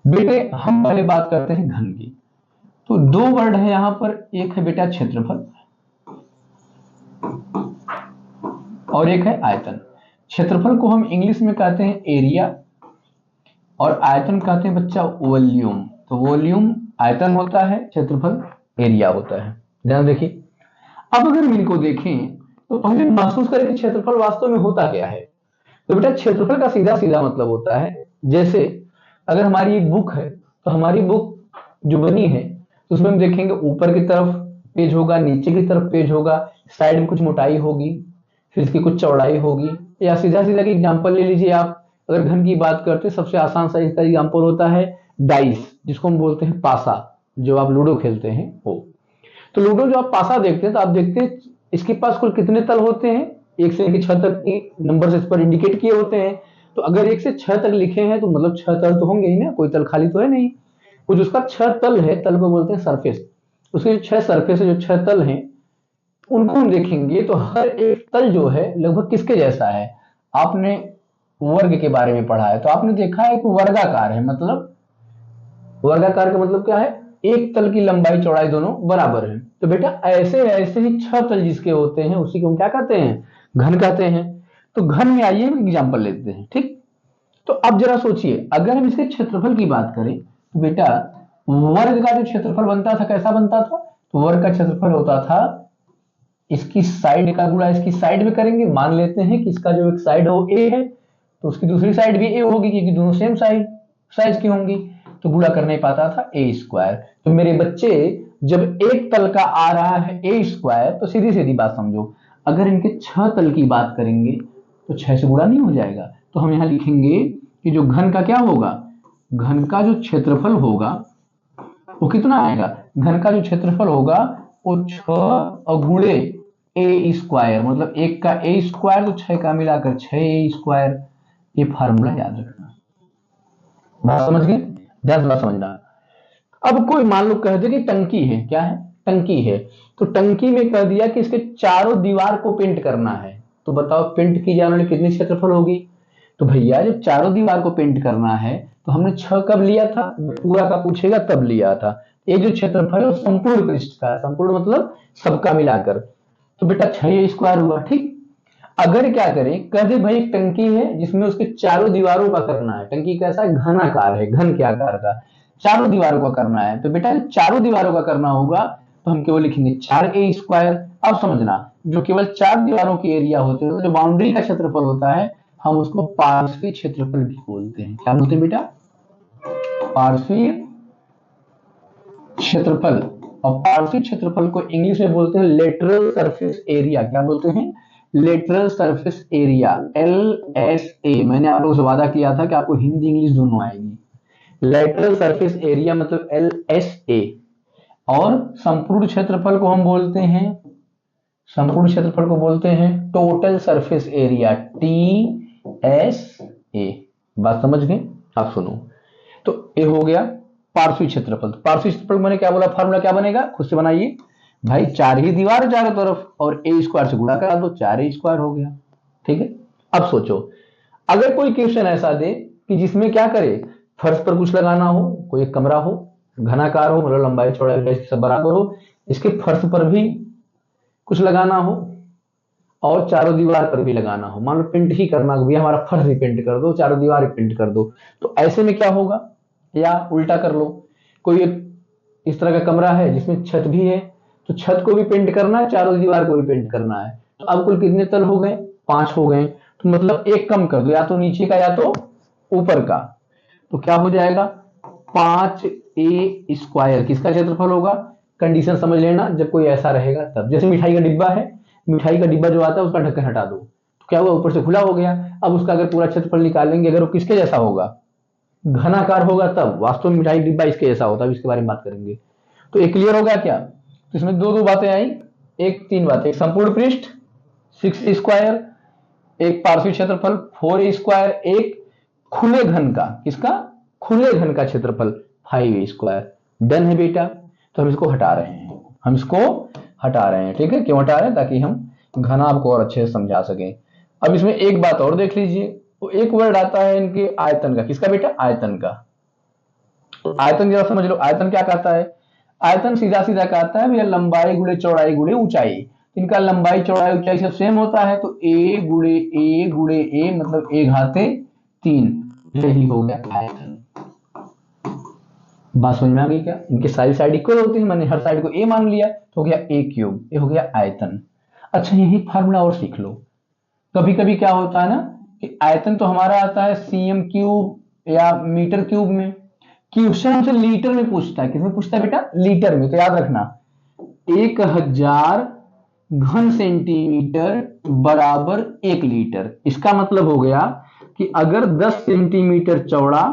बेटे हम पहले बात करते हैं घन की। तो दो वर्ड है यहां पर, एक है बेटा क्षेत्रफल और एक है आयतन। क्षेत्रफल को हम इंग्लिश में कहते हैं एरिया और आयतन कहते हैं बच्चा वॉल्यूम। तो वॉल्यूम आयतन होता है, क्षेत्रफल एरिया होता है। ध्यान देखिए, अब अगर हम इनको देखें तो पहले महसूस करें कि क्षेत्रफल वास्तव में होता क्या है। तो बेटा क्षेत्रफल का सीधा सीधा मतलब होता है, जैसे अगर हमारी एक बुक है तो हमारी बुक जो बनी है तो उसमें हम देखेंगे ऊपर की तरफ पेज होगा, नीचे की तरफ पेज होगा, साइड में कुछ मोटाई होगी, फिर इसकी कुछ चौड़ाई होगी। या सीधा सीधा की एग्जाम्पल ले लीजिए आप, अगर घन की बात करते हैं सबसे आसान सा इसका एग्जाम्पल होता है डाइस, जिसको हम बोलते हैं पासा, जो आप लूडो खेलते हैं वो। तो लूडो जो आप पासा देखते हैं तो आप देखते हैं इसके पास कुल कितने तल होते हैं, 1 से लेकर 6 तक की नंबर से इस पर इंडिकेट किए होते हैं। तो अगर 1 से 6 तक लिखे हैं तो मतलब 6 तल तो होंगे ही ना, कोई तल खाली तो है नहीं। कुछ उसका 6 तल है, तल को बोलते हैं सरफेस। उसके जो 6 सरफेस है, जो 6 तल हैं, उनको हम देखेंगे तो हर एक तल जो है लगभग किसके जैसा है। आपने वर्ग के बारे में पढ़ा है तो आपने देखा है कि वर्गाकार है, मतलब वर्गाकार का मतलब क्या है, एक तल की लंबाई चौड़ाई दोनों बराबर है। तो बेटा ऐसे ऐसे ही 6 तल जिसके होते हैं उसी को हम क्या कहते हैं, घन कहते हैं। तो घन में आइए हम एग्जाम्पल लेते हैं, ठीक। तो अब जरा सोचिए, अगर हम इसके क्षेत्रफल की बात करें तो बेटा वर्ग का जो क्षेत्रफल बनता था कैसा बनता था, तो वर्ग का क्षेत्रफल होता था इसकी साइड का गुणा इसकी साइड में करेंगे। मान लेते हैं कि इसका जो एक साइड हो ए है तो उसकी दूसरी साइड भी ए होगी, क्योंकि दोनों सेम साइज की होंगी। तो गुणा कर नहीं पाता था ए स्क्वायर। तो मेरे बच्चे जब एक तल का आ रहा है ए स्क्वायर तो सीधी सीधी बात समझो, अगर इनके 6 तल की बात करेंगे तो 6 से गुणा नहीं हो जाएगा। तो हम यहां लिखेंगे कि जो घन का क्या होगा, घन का जो क्षेत्रफल होगा वो कितना आएगा, घन का जो क्षेत्रफल होगा वो 6 और गुणे ए स्क्वायर, मतलब एक का ए स्क्वायर तो 6 का मिलाकर 6 ए स्क्वायर। ये फार्मूला याद रखना। बात समझ गए, ध्यान से समझना। अब कोई मान लो कह दे कि टंकी है, क्या है, टंकी है। तो टंकी में कह दिया कि इसके चारों दीवार को पेंट करना है। तो बताओ पेंट की जाने वाली कितनी क्षेत्रफल होगी। तो भैया जब चारों दीवार को पेंट करना है तो हमने 6 कब लिया था, पूरा का पूछेगा तब लिया था। ये जो क्षेत्रफल है संपूर्ण पृष्ठ का, संपूर्ण मतलब सबका मिलाकर, तो बेटा 6 स्क्वायर हुआ, ठीक। अगर क्या करें, कह दे भाई एक टंकी है जिसमें उसके चारों दीवारों का करना है, टंकी कैसा है, घनाकार है, घन के आकार का, चारों दीवारों का करना है। तो बेटा चारों दीवारों का करना होगा तो हम केवल लिखेंगे 4 ए स्क्वायर। अब समझना, जो केवल 4 दीवारों की एरिया होते हैं, जो बाउंड्री का क्षेत्रफल होता है, हम उसको पार्श्वीय क्षेत्रफल भी बोलते हैं। क्या बोलते हैं बेटा, पार्श्वीय क्षेत्रफल। और पार्श्वीय क्षेत्रफल को इंग्लिश में बोलते हैं लेटरल सरफेस एरिया। क्या बोलते हैं, लेटरल सरफेस एरिया, LSA। मैंने आप लोगों से वादा किया था कि आपको हिंदी इंग्लिश दोनों आएगी। लेटरल सरफेस एरिया मतलब LSA। और संपूर्ण क्षेत्रफल को हम बोलते हैं, संपूर्ण क्षेत्रफल को बोलते हैं टोटल सरफेस एरिया, TSA। बात समझ गए, आप सुनो। तो ये हो गया पार्श्विक क्षेत्रफल। पार्श्विक क्षेत्रफल मैंने क्या बोला, फार्मूला क्या बनेगा, खुद से बनाइए भाई, 4 ही दीवार चारों तरफ और ए स्क्वायर से गुणा करा दो, 4 ए स्क्वायर हो गया, ठीक है। अब सोचो, अगर कोई क्वेश्चन ऐसा दे कि जिसमें क्या करे, फर्श पर कुछ लगाना हो, कोई एक कमरा हो, घनाकार हो, मतलब लंबाई चौड़ाई सब बराबर हो, इसके फर्श पर भी कुछ लगाना हो और चारों दीवार पर भी लगाना हो, मान लो पेंट ही करना हो, भैया हमारा फर्श भी पेंट कर दो, चारों दीवार भी पेंट कर दो। तो ऐसे में क्या होगा, या उल्टा कर लो, कोई एक इस तरह का कमरा है जिसमें छत भी है, तो छत को भी पेंट करना है, चारों दीवार को भी पेंट करना है। तो अब कुल कितने तल हो गए, 5 हो गए। तो मतलब एक कम कर दो, या तो नीचे का या तो ऊपर का। तो क्या हो जाएगा, 5 ए स्क्वायर किसका क्षेत्रफल होगा। कंडीशन समझ लेना, जब कोई ऐसा रहेगा तब, जैसे मिठाई का डिब्बा है, मिठाई का डिब्बा जो आता है उसका ढक्कन हटा दो, तो क्या हुआ, ऊपर से खुला हो गया। अब उसका अगर पूरा क्षेत्रफल निकालेंगे, अगर वो किसके जैसा होगा, घनाकार होगा, तब वास्तव में मिठाई डिब्बा इसके जैसा होता है, इसके बारे में बात करेंगे। तो एक क्लियर हो गया क्या, तो इसमें दो दो बातें आई, एक 3 बातें, एक संपूर्ण पृष्ठ 6 स्क्वायर, एक पार्श्विक क्षेत्रफल 4 स्क्वायर, एक खुले घन का, किसका, खुले घन का क्षेत्रफल 5 स्क्वायर। डन है बेटा। तो हम इसको हटा रहे हैं, हम इसको हटा रहे हैं, ठीक है। क्यों हटा रहे हैं, ताकि हम घना आपको और अच्छे से समझा सकें। अब इसमें एक बात और देख लीजिए, वो एक वर्ड आता है इनके आयतन का, किसका बेटा, आयतन का। तो आयतन जरा समझ लो, आयतन क्या कहता है? आयतन सीधा सीधा कहता है भैया लंबाई गुणे चौड़ाई गुणे ऊंचाई। इनका लंबाई चौड़ाई ऊंचाई सब सेम होता है, तो ए मतलब ए घाते 3, यही हो गया आयतन। बात समझ में आ गई क्या? इनके सारी साइड इक्वल होती है, मैंने हर साइड को ए मान लिया तो हो गया ए क्यूब, ये हो गया आयतन। अच्छा यही फार्मूला और सीख लो। कभी कभी क्या होता है ना कि आयतन तो हमारा आता है सीएम क्यूब या मीटर क्यूब में, क्वेश्चन हमसे लीटर में पूछता है। किसमें पूछता है बेटा? लीटर में। तो याद रखना 1000 घन सेंटीमीटर बराबर 1 लीटर। इसका मतलब हो गया कि अगर 10 सेंटीमीटर चौड़ा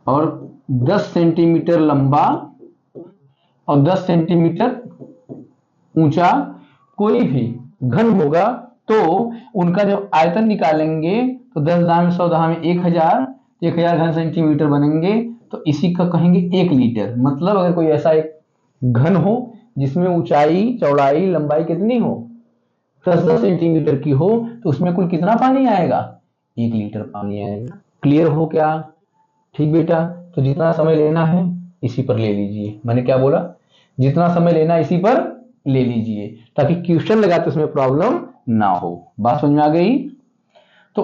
और 10 सेंटीमीटर लंबा और 10 सेंटीमीटर ऊंचा कोई भी घन होगा तो उनका जब आयतन निकालेंगे तो 10 दान 100 दहा में 1000 घन सेंटीमीटर बनेंगे, तो इसी का कहेंगे 1 लीटर। मतलब अगर कोई ऐसा एक घन हो जिसमें ऊंचाई चौड़ाई लंबाई कितनी हो 10 सेंटीमीटर की हो, तो उसमें कुल कितना पानी आएगा? 1 लीटर पानी आएगा। क्लियर हो क्या? ठीक बेटा, तो जितना समय लेना है इसी पर ले लीजिए। मैंने क्या बोला? जितना समय लेना इसी पर ले लीजिए ताकि क्वेश्चन लगाते उसमें प्रॉब्लम ना हो। बात समझ में आ गई? तो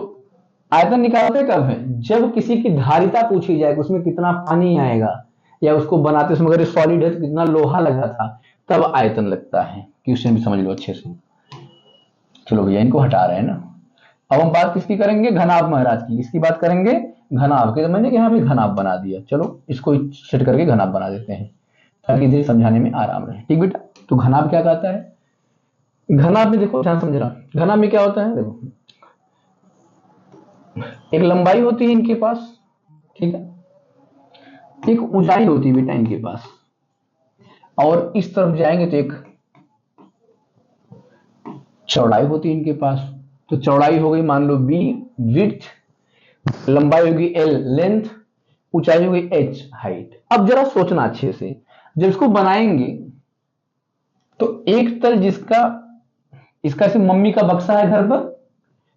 आयतन निकालते कब है? जब किसी की धारिता पूछी जाए उसमें कितना पानी आएगा, या उसको बनाते उसमें अगर सॉलिड है तो कितना लोहा लगा था, तब आयतन लगता है। क्वेश्चन भी समझ लो अच्छे से। चलो भैया इनको हटा रहे हैं ना। अब हम बात किसकी करेंगे? घनाभ महाराज की। इसकी बात करेंगे घनाभ की। तो मैंने यहाँ पे घनाभ बना दिया, चलो इसको सेट करके घनाभ बना देते हैं ताकि इसे समझाने में आराम रहे। ठीक बेटा, तो घनाभ क्या कहता है? घनाभ में देखो ध्यान समझना, घनाभ में क्या होता है? देखो एक लंबाई होती है इनके पास, ठीक है, एक ऊंचाई होती है बेटा इनके पास, और इस तरफ जाएंगे तो एक चौड़ाई होती है इनके पास। तो चौड़ाई हो गई मान लो बी विड्थ, लंबाई होगी एल लेंथ, ऊंचाई होगी एच हाइट। अब जरा सोचना अच्छे से, जब इसको बनाएंगे तो एक तल जिसका इसका सिर्फ मम्मी का बक्सा है घर पर,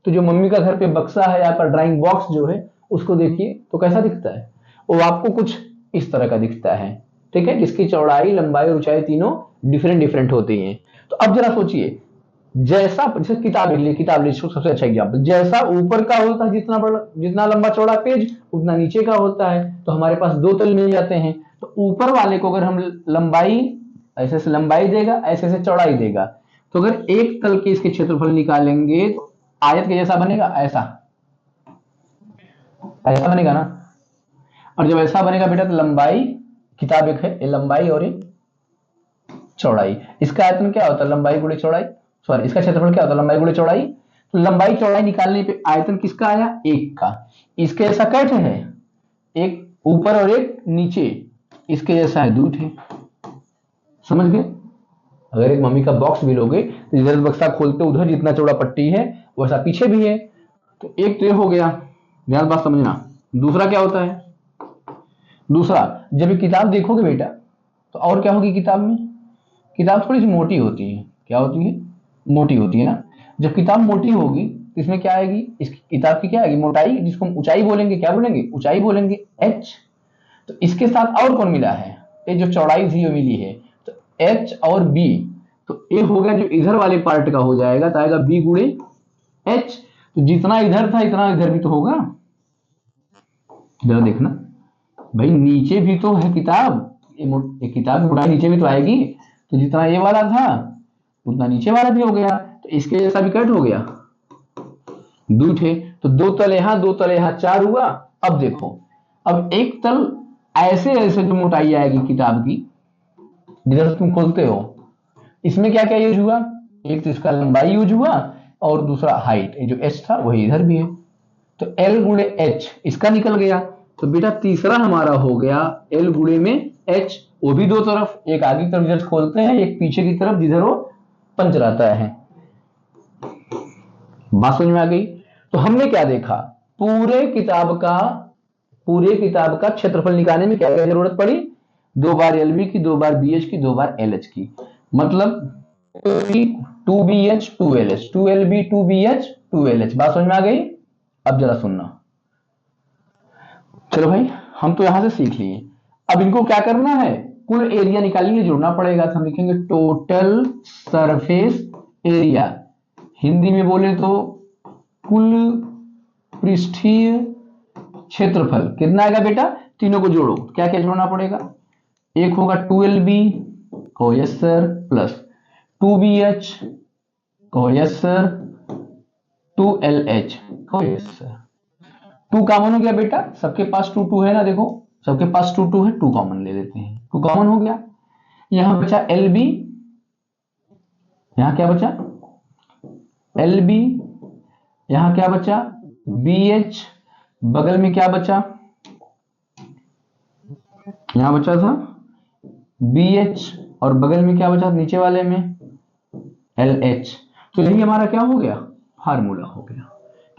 तो जो मम्मी का घर पे बक्सा है यहाँ पर ड्राइंग बॉक्स जो है उसको देखिए तो कैसा दिखता है? वो आपको कुछ इस तरह का दिखता है, ठीक है, जिसकी चौड़ाई लंबाई और ऊंचाई तीनों डिफरेंट डिफरेंट होती हैं। तो अब जरा सोचिए, जैसा जैसे किताब ली सबसे अच्छा एग्जाम्पल, जैसा ऊपर का होता है जितना बड़ा जितना लंबा चौड़ा पेज उतना नीचे का होता है, तो हमारे पास 2 तल मिल जाते हैं। तो ऊपर वाले को अगर हम लंबाई ऐसे से लंबाई देगा, ऐसे से चौड़ाई देगा, तो अगर एक तल के इसके क्षेत्रफल निकालेंगे तो आयत के जैसा बनेगा, ऐसा ऐसा बनेगा ना। और जब ऐसा बनेगा बेटा तो लंबाई, किताब एक है, लंबाई और एक चौड़ाई। इसका आयतन क्या होता है? लंबाई गुणे चौड़ाई, सॉरी इसका क्षेत्रफल क्या होता है? लंबाई गुणे चौड़ाई। तो लंबाई चौड़ाई निकालने पे आयतन किसका आया? एक का। इसके जैसा कैसे है? एक ऊपर और एक नीचे, इसके जैसा है 2 थे। समझ गए? अगर एक मम्मी का बॉक्स भी लोगे तो इधर बक्सा खोलते उधर जितना चौड़ा पट्टी है वैसा पीछे भी है, तो एक तो ये हो गया। ध्यान बात समझना। दूसरा क्या होता है? दूसरा जब ये किताब देखोगे बेटा तो और क्या होगी किताब में? किताब थोड़ी सी मोटी होती है। क्या होती है? मोटी होती है ना। जब किताब मोटी होगी तो इसमें क्या आएगी? इस किताब की क्या आएगी? मोटाई, जिसको हम ऊंचाई बोलेंगे। क्या बोलेंगे? ऊंचाई बोलेंगे, एच। तो इसके साथ और कौन मिला है? ये जो चौड़ाई थी वो मिली है, तो एच और बी। तो ए हो गया जो इधर वाले पार्ट का हो जाएगा, तो आएगा बी गुणे एच। तो जितना इधर था इतना इधर भी तो होगा। जरा देखना भाई, नीचे भी तो है किताब, ये किताब की मोटाई नीचे भी तो आएगी, तो जितना ये वाला था उतना नीचे वाला भी हो गया, तो इसके जैसा भी कट हो गया। 2 थे तो 2 तल यहां 2 तल यहां 4 हुआ। अब देखो, अब एक तल ऐसे ऐसे जो मोटाई आएगी किताब की जिधर तुम खोलते हो, इसमें क्या क्या यूज हुआ? एक तो इसका लंबाई यूज हुआ और दूसरा हाइट, जो एच था वही इधर भी है, तो एल गुणे एच इसका निकल गया। तो बेटा तीसरा हमारा हो गया एल गुणे में एच, वो भी 2 तरफ, एक आगे की तरफ जिधर खोलते हैं, एक पीछे की तरफ जिधर वो पंच रहता है। बात समझ में आ गई? तो हमने क्या देखा? पूरे किताब का क्षेत्रफल निकालने में क्या क्या जरूरत पड़ी? 2 बार एल बी की, 2 बार बी एच की, 2 बार एल एच की। मतलब 2BH 2LH, 2LB 2BH 2LH। बात समझ में आ गई? अब जरा सुनना। चलो भाई हम तो यहां से सीख लिए। अब इनको क्या करना है, कुल एरिया निकालिए, जोड़ना पड़ेगा। तो हम लिखेंगे टोटल सरफेस एरिया, हिंदी में बोले तो कुल पृष्ठीय क्षेत्रफल। कितना आएगा बेटा, तीनों को जोड़ो, क्या क्या जोड़ना पड़ेगा। एक होगा 2LB, कहो यस सर, प्लस 2BH, कहो यस सर, 2LH, कहो यस सर। 2 कॉमन हो गया बेटा, सबके पास 2 2 है ना, देखो सबके पास 2 2 है, 2 कॉमन ले लेते हैं, 2 कॉमन हो गया। यहां बचा LB, यहां क्या बचा LB, यहां क्या बचा BH, बगल में क्या बचा, यहां बचा था BH, और बगल में क्या बचा नीचे वाले में LH। तो यही हमारा क्या हो गया, फार्मूला हो गया।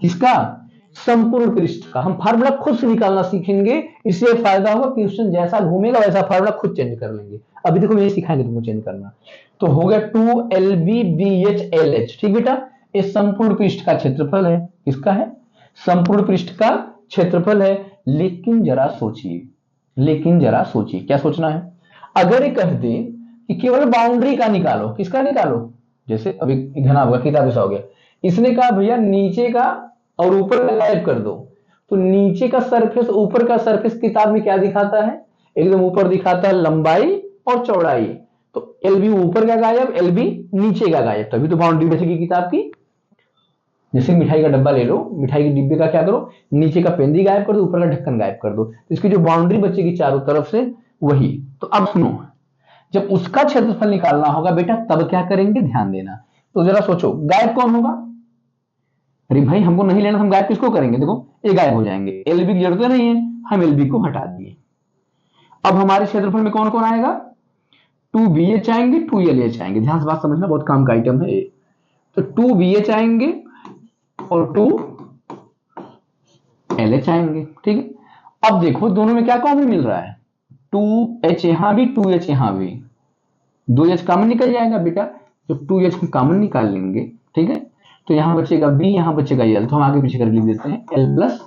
किसका, संपूर्ण पृष्ठ का। हम फार्मूला खुद से निकालना सीखेंगे, इससे फायदा होगा, क्वेश्चन जैसा घूमेगा वैसा फार्मूला खुद चेंज कर लेंगे। अभी देखो यही सिखाएंगे तुमको चेंज करना। तो हो गया 2LB BH LH, ठीक बेटा। ये संपूर्ण पृष्ठ का क्षेत्रफल है। किसका है, संपूर्ण पृष्ठ का क्षेत्रफल है। लेकिन जरा सोचिए, लेकिन जरा सोचिए, क्या सोचना है, अगर ये कह दे कि केवल बाउंड्री का निकालो, किसका निकालो, जैसे अभी घनाभ का किताब ऐसा हो गया, इसने कहा भैया नीचे का और ऊपर का गायब कर दो। तो नीचे का सरफेस ऊपर का सरफेस किताब में क्या दिखाता है, एकदम ऊपर दिखाता है लंबाई और चौड़ाई। तो LB ऊपर का गायब, LB नीचे का गायब, तभी तो बाउंड्री बचेगी किताब की। जैसे मिठाई का डब्बा ले लो, मिठाई के डिब्बे का क्या करो, नीचे का पेंदी गायब कर दो, ऊपर का ढक्कन गायब कर दो, तो इसकी जो बाउंड्री बचेगी चारों तरफ से वही। तो अब सुनो, जब उसका क्षेत्रफल निकालना होगा बेटा तब क्या करेंगे, ध्यान देना। तो जरा सोचो गायब कौन होगा, अरे भाई हमको नहीं लेना, हम गायब किसको करेंगे, देखो ये गायब हो जाएंगे, LB की जरूरत नहीं है, हम LB को हटा दिए। अब हमारे क्षेत्रफल में कौन कौन आएगा, 2BH आएंगे, 2LH आएंगे। ध्यान से बात समझना, बहुत काम का आइटम है। तो 2BH आएंगे और 2LH आएंगे, ठीक है। अब देखो दोनों में क्या कॉमन मिल रहा है, 2H यहां भी, 2H यहां भी, 2H कॉमन निकल जाएगा बेटा। तो 2H को कॉमन निकाल लेंगे, ठीक है। तो यहां बचेगा B, यहां बचेगा L, तो हम आगे पीछे करके लिख देते हैं L प्लस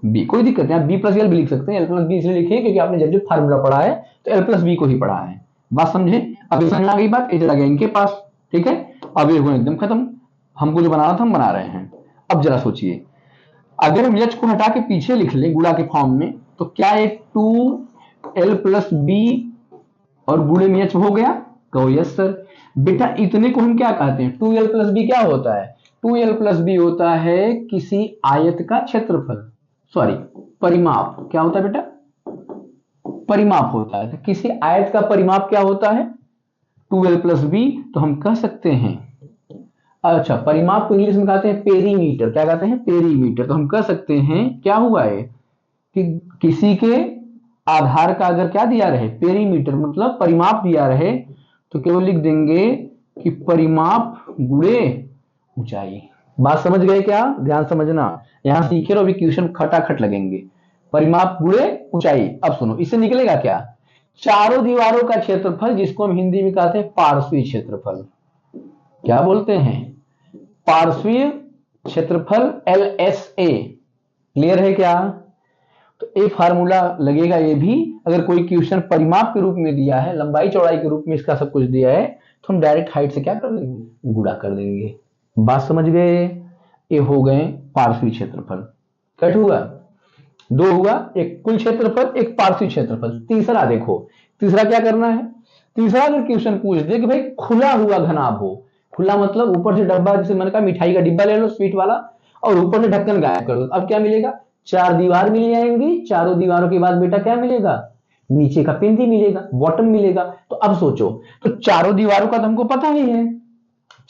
B, कोई दिक्कत नहीं, आप B प्लस L भी लिख सकते हैं। L प्लस B इसलिए लिखे क्योंकि आपने जब जब फार्मूला पढ़ा है तो L प्लस B को ही पढ़ा है। बात समझे, अब समझ आ गई बात, ये चला गया इनके पास, ठीक है। अब ये एकदम खत्म, हमको जो बनाना था हम बना रहे हैं। अब जरा सोचिए, अगर हम H को हटा के पीछे लिख लें गुणा के फॉर्म में, तो क्या एक 2L प्लस B और गुणे में H हो गया, कहो यस सर। बेटा इतने को हम क्या कहते हैं, 2L प्लस B क्या होता है, 2L प्लस B होता है किसी आयत का क्षेत्रफल, सॉरी परिमाप। क्या होता है बेटा, परिमाप होता है। तो किसी आयत का परिमाप क्या होता है, 2L प्लस B। तो हम कह सकते हैं, अच्छा परिमाप को इंग्लिश में कहते हैं पेरीमीटर, क्या कहते हैं, पेरीमीटर। तो हम कह सकते हैं क्या हुआ है कि किसी के आधार का अगर क्या दिया रहे, पेरीमीटर मतलब परिमाप दिया रहे, तो केवल लिख देंगे कि परिमाप गुणे ऊंचाई। बात समझ गए क्या, ध्यान समझना, यहां सीखे रहो, अभी क्वेश्चन खटाखट लगेंगे। परिमाप गुणे ऊंचाई। अब सुनो इससे निकलेगा क्या, चारों दीवारों का क्षेत्रफल, जिसको हम हिंदी में कहते हैं पार्श्वीय क्षेत्रफल। क्या बोलते हैं, पार्श्वीय क्षेत्रफल LSA। क्लियर है क्या, तो एक फार्मूला लगेगा ये भी। अगर कोई क्वेश्चन परिमाप के रूप में दिया है, लंबाई चौड़ाई के रूप में इसका सब कुछ दिया है, तो हम डायरेक्ट हाइट से क्या कर देंगे, गुणा कर देंगे। बात समझ गए, ये हो गए पार्श्वीय क्षेत्रफल। कट हुआ, दो हुआ, एक कुल क्षेत्रफल एक पार्श्वीय क्षेत्रफल। तीसरा देखो, तीसरा क्या करना है, तीसरा अगर क्वेश्चन पूछ दे कि भाई खुला हुआ घनाभ हो, खुला मतलब ऊपर से डब्बा, जैसे मैंने कहा मिठाई का डिब्बा ले लो स्वीट वाला, और ऊपर से ढक्कन गायब कर दो, अब क्या मिलेगा, 4 दीवार मिल जाएंगी, चारों दीवारों के बाद बेटा क्या मिलेगा, नीचे का पिंडी मिलेगा, बॉटम मिलेगा। तो अब सोचो, तो चारों दीवारों का तो हमको पता ही है,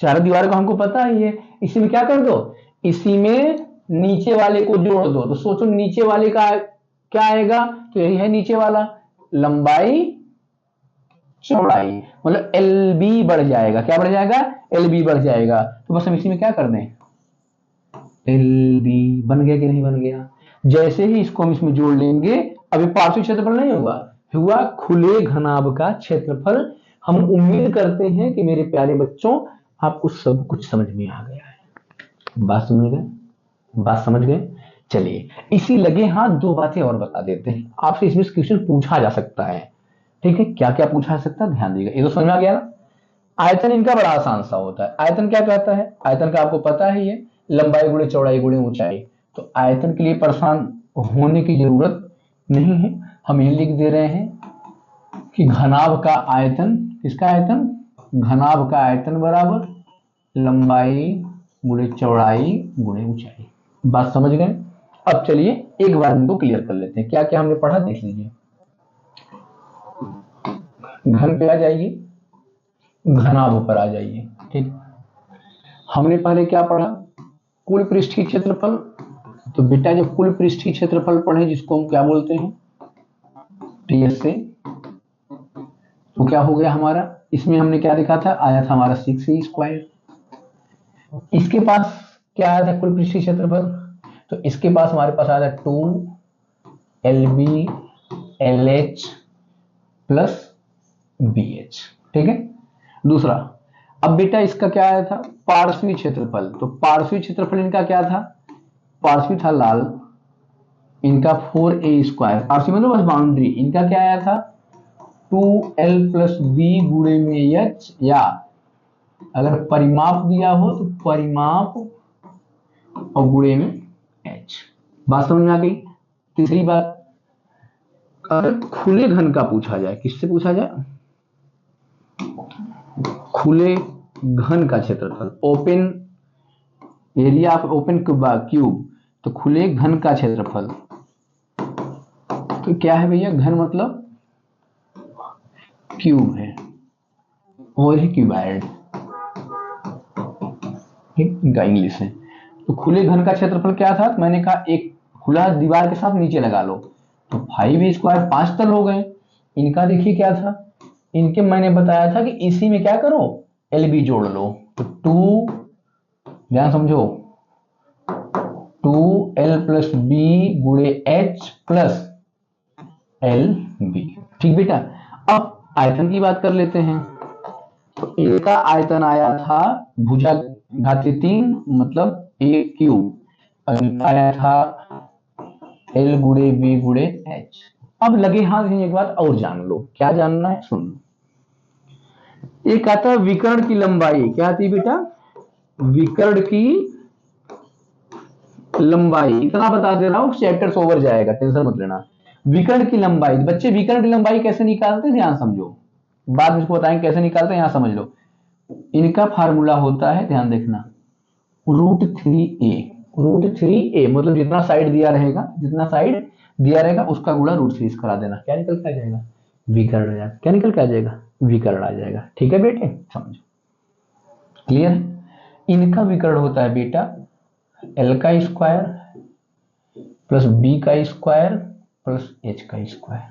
चारों दीवारों का हमको पता ही है, इसी में क्या कर दो, इसी में नीचे वाले को जोड़ दो। तो सोचो नीचे वाले का क्या आएगा, तो यही है नीचे वाला, लंबाई चौड़ाई, मतलब LB बढ़ जाएगा, क्या बढ़ जाएगा, LB बढ़ जाएगा। तो बस हम इसी में क्या कर दें, LB बन गया कि नहीं बन गया। जैसे ही इसको हम इसमें जोड़ लेंगे, अभी पार्श्विक क्षेत्रफल नहीं होगा, हुआ खुले घनाभ का क्षेत्रफल। हम उम्मीद करते हैं कि मेरे प्यारे बच्चों आपको सब कुछ समझ में आ गया है। बात समझ गए, बात समझ गए। चलिए इसी लगे हाथ दो बातें और बता देते हैं, आपसे इसमें क्वेश्चन पूछा जा सकता है। ठीक है, क्या क्या पूछा जा सकता है ध्यान दीजिएगा, ये तो समझ में आ गया ना। आयतन इनका बड़ा आसान सा होता है। आयतन क्या कहता है, आयतन का आपको पता ही है, लंबाई गुणे चौड़ाई गुणे ऊंचाई। तो आयतन के लिए परेशान होने की जरूरत नहीं है, हम ये लिख दे रहे हैं कि घनाभ का आयतन, किसका आयतन, घनाभ का आयतन बराबर लंबाई गुणे चौड़ाई गुणे ऊंचाई। बात समझ गए। अब चलिए एक बार इनको क्लियर कर लेते हैं, क्या क्या हमने पढ़ा देख लीजिए। घन पे आ जाइए, घनाभ पर आ जाइए। ठीक, हमने पहले क्या पढ़ा, कुल पृष्ठीय क्षेत्रफल। तो बेटा जो कुल पृष्ठीय क्षेत्रफल पढ़े जिसको हम क्या बोलते हैं, टीएस से, तो क्या हो गया हमारा, इसमें हमने क्या देखा था, आया था हमारा 6a²। इसके पास क्या आया था कुल पृष्ठीय क्षेत्रफल, तो इसके पास हमारे पास आया था 2LB LH प्लस BH। ठीक है, दूसरा, अब बेटा इसका क्या आया था, पार्श्वीय क्षेत्रफल। तो पार्श्वीय क्षेत्रफल इनका क्या था, पार्श्वीय था लाल, इनका 4a²। पार्श्वीय मतलब बस बाउंड्री, इनका क्या आया था 2L प्लस B गुणे में H, या अगर परिमाप दिया हो तो परिमाप और गुणे में H। बात समझ में आ गई। तीसरी बात, अगर खुले घन का पूछा जाए, किससे पूछा जाए, खुले घन का क्षेत्रफल, open area of open cube, तो खुले घन का क्षेत्रफल, तो क्या है भैया, घन मतलब क्यूब है और है क्यूबाइड, इनका इंग्लिश है। तो खुले घन का क्षेत्रफल क्या था, मैंने कहा एक खुला दीवार के साथ नीचे लगा लो, तो 5a², 5 तल हो गए। इनका देखिए क्या था, इनके मैंने बताया था कि इसी में क्या करो, LB जोड़ लो, तो 2, ध्यान समझो, 2L प्लस B गुणे H प्लस LB। ठीक बेटा, अब आयतन की बात कर लेते हैं। तो इनका आयतन आया था भुजा घातीय 3 मतलब A³ आया था L गुणे B गुणे H। अब लगे हाथ एक बात और जान लो, क्या जानना है सुन लो। एक आता है विकर्ण की लंबाई, क्या आती बेटा, विकर्ण की लंबाई, इतना बता दे रहा हूं, चैप्टर ओवर जाएगा, टेंशन मत लेना। विकर्ण की लंबाई, बच्चे विकर्ण की लंबाई कैसे निकालते हैं ध्यान समझो, बाद में इसको बताएंगे कैसे निकालते हैं, यहां समझ लो। इनका फार्मूला होता है, ध्यान देखना, √3a। √3a मतलब जितना साइड दिया रहेगा, जितना साइड दिया रहेगा उसका गुणा √3 करा देना, क्या निकल के आ जाएगा, विकर्ण आ जाएगा। क्या निकल के आ जाएगा, विकर्ण आ जाएगा। ठीक है बेटे, समझो, क्लियर है। इनका विकर्ण होता है बेटा L का स्क्वायर प्लस B का स्क्वायर प्लस H का स्क्वायर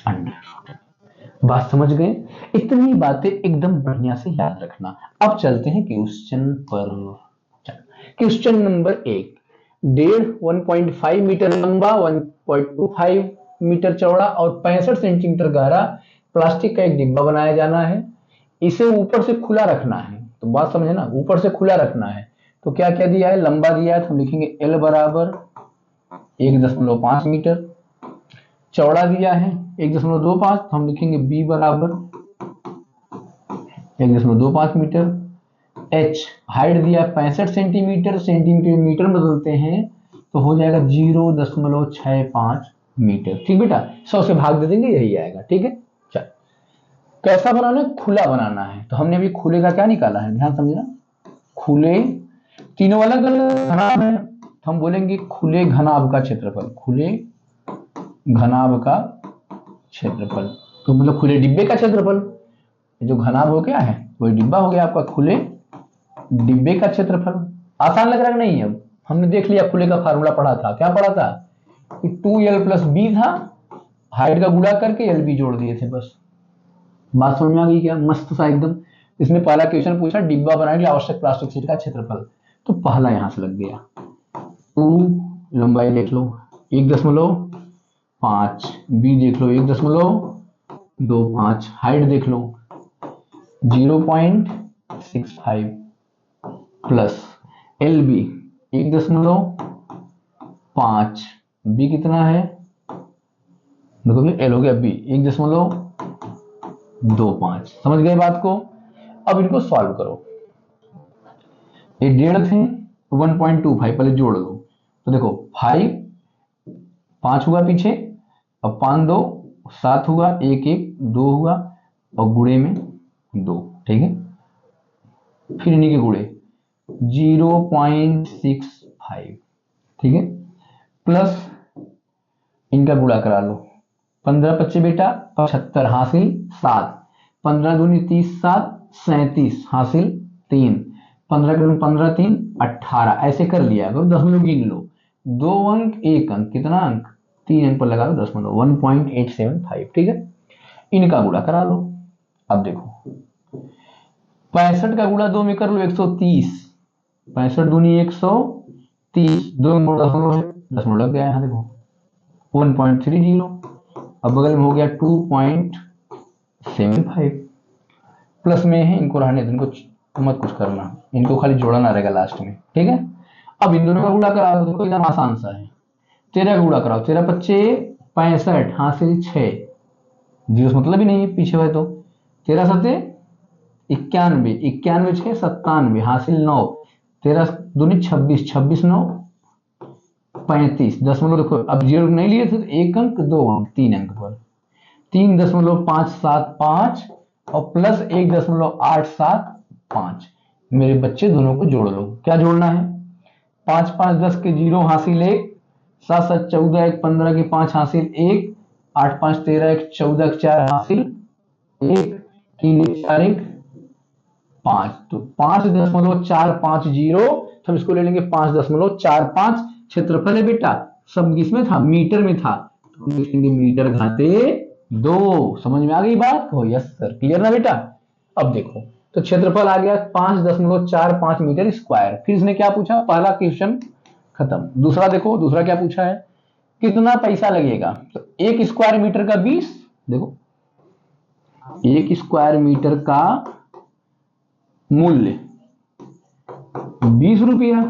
अंडर। बात समझ गए। इतनी बातें एकदम बढ़िया से याद रखना। अब चलते हैं क्वेश्चन पर। क्वेश्चन नंबर 1, 1.5 मीटर लंबा, 1.25 मीटर चौड़ा और 65 सेंटीमीटर गहरा प्लास्टिक का एक डिब्बा बनाया जाना है। इसे ऊपर से खुला रखना है, तो बात समझे ना, ऊपर से खुला रखना है। तो क्या क्या दिया है, लंबा दिया है तो हम लिखेंगे L बराबर 1.5 मीटर, चौड़ा दिया है 1.25, तो हम लिखेंगे B बराबर 1.25 मीटर। H हाइट दिया 65 सेंटीमीटर, सेंटीमीटर मीटर बदलते हैं तो हो जाएगा 0.65 मीटर। ठीक बेटा, 100 से भाग दे देंगे यही आएगा। ठीक है, चल कैसा बनाना है, खुला बनाना है। तो हमने अभी खुले का क्या निकाला है, ध्यान समझना, खुले तीनों अलग अलग घनाभ है, तो हम बोलेंगे खुले घनाभ का क्षेत्रफल, खुले घनाभ का क्षेत्रफल, तो मतलब खुले डिब्बे का क्षेत्रफल। जो घनाभ हो गया है वही डिब्बा हो गया आपका, खुले डिब्बे का क्षेत्रफल। आसान लग रहा है नहीं, अब हमने देख लिया, खुले का फार्मूला पढ़ा था, क्या पढ़ा था कि 2L प्लस B था, हाइट का गुणा करके LB जोड़ दिए थे, बस। बात समझ में आ गई क्या, मस्त सा एकदम। इसने पहला क्वेश्चन पूछा डिब्बा बनाने के लिए आवश्यक प्लास्टिक शीट का क्षेत्रफल, तो पहला यहां से लग गया। 2 लंबाई देख लो 1.5, B देख लो 1.25, हाइट देख लो 0.65 प्लस LB 1.25 5, बी कितना है, देखो भी एल हो गया बी 1.25। समझ गए बात को। अब इनको सॉल्व करो। ये 1.5 थे, 1.25 पहले जोड़ लो। तो देखो 5, 5 हुआ पीछे, अब 5 2 7 हुआ, 1 1 2 हुआ, और गुणे में 2, ठीक है। फिर इन्हीं के गुणे 0.65, ठीक है, प्लस इनका गुणा करा लो। 15 25 बेटा 75 हासिल 7, 15 दूनी 30 7 37 हासिल 3, 15 के 15 3 18, ऐसे कर लिया करो। दशमलव गिन लो, 2 अंक 1 अंक, कितना अंक 3 अंक पर लगा लो दशमलव, 1.875, ठीक है। इनका गुणा करा लो। अब देखो 65 का गुणा 2 में कर लो 130, 65 दूनी 130, 2 दशमलव लग गया, यहाँ देखो 1.30। अब बगल में हो गया 2.75, प्लस में है, इनको रहने दो, इनको मत कुछ करना, इनको खाली जोड़ना रहेगा लास्ट में, ठीक है। अब इन दोनों का गुणा कराओ, देखो एकदम आसान सा है। 13 का गुणा कराओ, 13 25 65 हासिल 6, जीरो मतलब ही नहीं है पीछे हुए, तो 13 7 91, 91 6 97 हासिल 9, 13 दूनी 26, 26 9 35, दशमलव देखो अब जीरो नहीं लिए थे तो 1 अंक 2 अंक 3 अंक पर 3.575 और प्लस 1.875। मेरे बच्चे दोनों को जोड़ लो। क्या जोड़ना है, 5 5 10 के 0 हासिल 1, 7 7 14 1 15 के 5 हासिल 1, 8 5 13 1 14 के 4 हासिल 1, 3 1 4 1 5, तो 5.450, तो हम इसको ले लेंगे 5.45। क्षेत्रफल है बेटा, सब इसमें था, मीटर में था, तो हम लिखेंगे मीटर घाते 2। समझ में आ गई बात को, यस सर, क्लियर ना बेटा। अब देखो तो क्षेत्रफल आ गया 5.45 मीटर स्क्वायर। फिर इसने क्या पूछा, पहला क्वेश्चन खत्म। दूसरा देखो, दूसरा क्या पूछा है, कितना पैसा लगेगा, तो 1 स्क्वायर मीटर का 20, देखो 1 स्क्वायर मीटर का मूल्य 20 रुपया,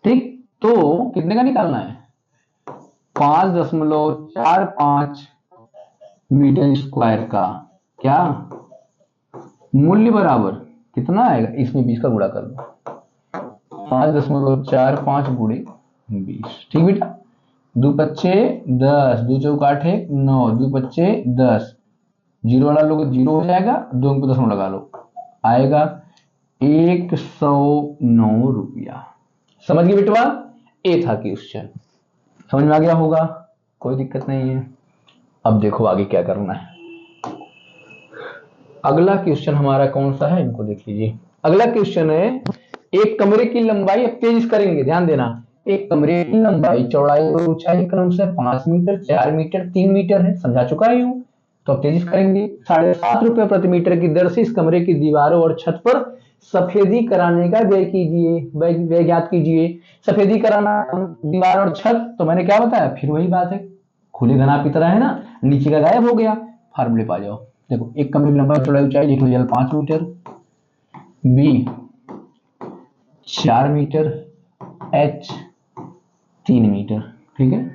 ठीक। तो कितने का निकालना है, 5.45 मीटर स्क्वायर का क्या मूल्य बराबर कितना आएगा, इसमें 20 का गुणा कर दो, 5.45 गुणे 20, ठीक बेटा। 2 पच्चे 10, 2 चौका 8 9, 2 पच्चे 10, जीरो वाला लोग जीरो हो जाएगा, 2 अंक 10 लगा लो, आएगा 109 रुपया। समझ गए बेटवा, ए था क्वेश्चन, समझ में आ गया होगा, कोई दिक्कत नहीं है। अब देखो आगे क्या करना है। अगला क्वेश्चन हमारा कौन सा है, इनको देख लीजिए। अगला क्वेश्चन है, एक कमरे की लंबाई, अब तेज करेंगे ध्यान देना, एक कमरे की लंबाई चौड़ाई और ऊंचाई क्रम से 5 मीटर 4 मीटर 3 मीटर है, समझा चुका ही हूं। तो अब तेजी करेंगे, 7.5 रुपए प्रति मीटर की दर से इस कमरे की दीवारों और छत पर सफेदी कराने का व्यय कीजिए, व्यय ज्ञात कीजिए। सफेदी कराना दीवार और छत, तो मैंने क्या बताया, फिर वही बात है, खुले घनाभ की तरह है ना, नीचे का गायब हो गया। फार्मूले पा जाओ, देखो एक कमरे की लंबाई चौड़ाई ऊंचाई लिख लो, 5 metre, B 4 metre, H 3 metre, ठीक है।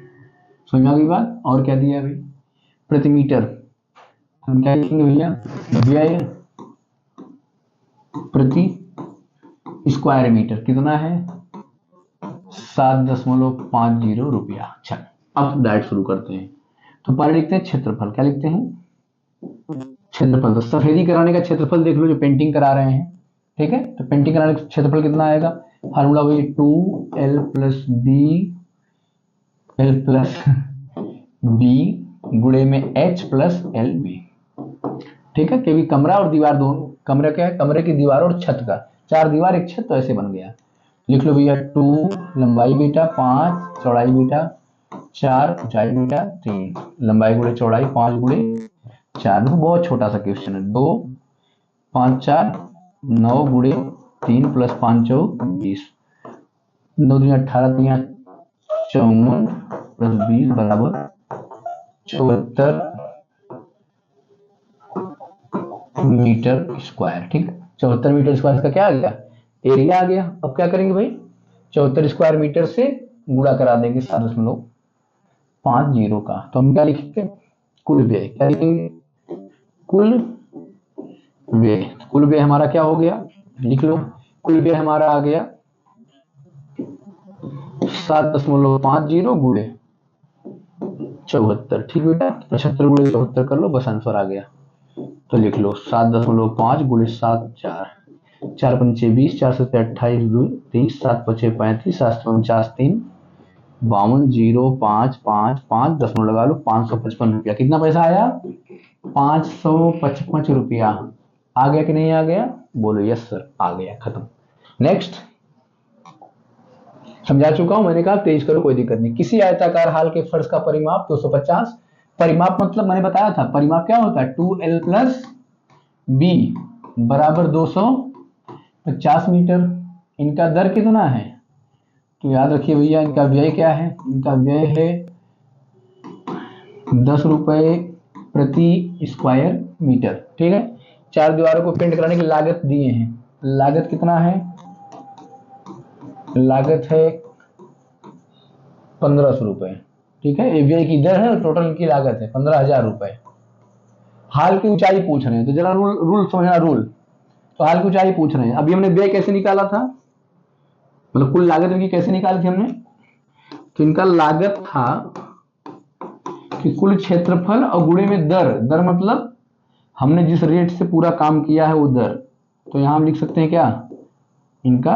समझ में आ गई बात। और क्या दिया अभी, प्रति मीटर हम क्या लिखेंगे भैया, व्यय प्रति स्क्वायर मीटर कितना है, 7.50 रुपया। अच्छा अब डायरेक्ट शुरू करते हैं। तो पहले लिखते हैं क्षेत्रफल, क्या लिखते हैं, क्षेत्रफल। तो सफेदी कराने का क्षेत्रफल देख लो, जो पेंटिंग करा रहे हैं, ठीक है। तो पेंटिंग कराने का क्षेत्रफल कितना आएगा, फार्मूला वही 2l plus B L plus B गुणे में h प्लस एल बी, ठीक है। क्योंकि कमरा और दीवार दोनों, कमरा क्या है, कमरे की दीवार और छत का, 4 दीवार 1 छत, तो ऐसे बन गया। लिख लो भैया 2 लंबाई बेटा 5, चौड़ाई बेटा 4, ऊंचाई बेटा 3, लंबाई गुणे चौड़ाई 5 गुणे 4, बहुत छोटा सा क्वेश्चन है। 2 5 4 9 गुणे 3 प्लस 5 चौक 20, 9 दूनी 18 3 54 प्लस 20 बराबर 74 मीटर स्क्वायर, ठीक है। 74 मीटर स्क्वायर का क्या आ गया, एरिया आ गया। अब क्या करेंगे भाई, 74 स्क्वायर मीटर से गुणा करा देंगे 7.50 का, तो हम क्या लिखेंगे, कुल व्यय। क्या लिखेंगे, कुल व्यय। कुल व्यय हमारा क्या हो गया, लिख लो, कुल व्यय हमारा आ गया 7.50 गुणे 74। ठीक बेटा, 75 गुणे 74 कर लो, बस आंसर आ गया। तो लिख लो 7.5 गुणे 7, 4 पंचे 20, 4 सत्ते 28, 2 30, 7 पचे 35, 7 49, 3 52, 0 5 5 5 दशमलव लगा लो, 555 रुपया। कितना पैसा आया, 555 रुपया। आ गया कि नहीं आ गया, बोलो यस सर, आ गया, खत्म। नेक्स्ट, समझा चुका हूं, मैंने कहा तेज करो कोई दिक्कत नहीं। किसी आयताकार हाल के फर्श का परिमाप 250। परिमाप मतलब मैंने बताया था, परिमाप क्या होता है, 2L प्लस बी बराबर 250 मीटर। इनका दर कितना है, तो याद रखिए भैया, इनका व्यय क्या है, इनका व्यय है 10 रुपए प्रति स्क्वायर मीटर। ठीक है, चार दीवारों को पेंट कराने की लागत दिए हैं, लागत कितना है, लागत है 1500 रुपए। ठीक है, ये व्यय की दर है और टोटल इनकी लागत है 15,000 रुपए। हाल की ऊंचाई पूछ रहे हैं, तो जरा रूल समझना, रूल। तो हाल की ऊंचाई पूछ रहे हैं, अभी हमने व्यय कैसे निकाला था, मतलब कुल लागत इनकी कैसे निकाली थी हमने, तो इनका लागत था कि कुल क्षेत्रफल और गुणे में दर। दर मतलब हमने जिस रेट से पूरा काम किया है वो दर, तो यहां हम लिख सकते हैं क्या, इनका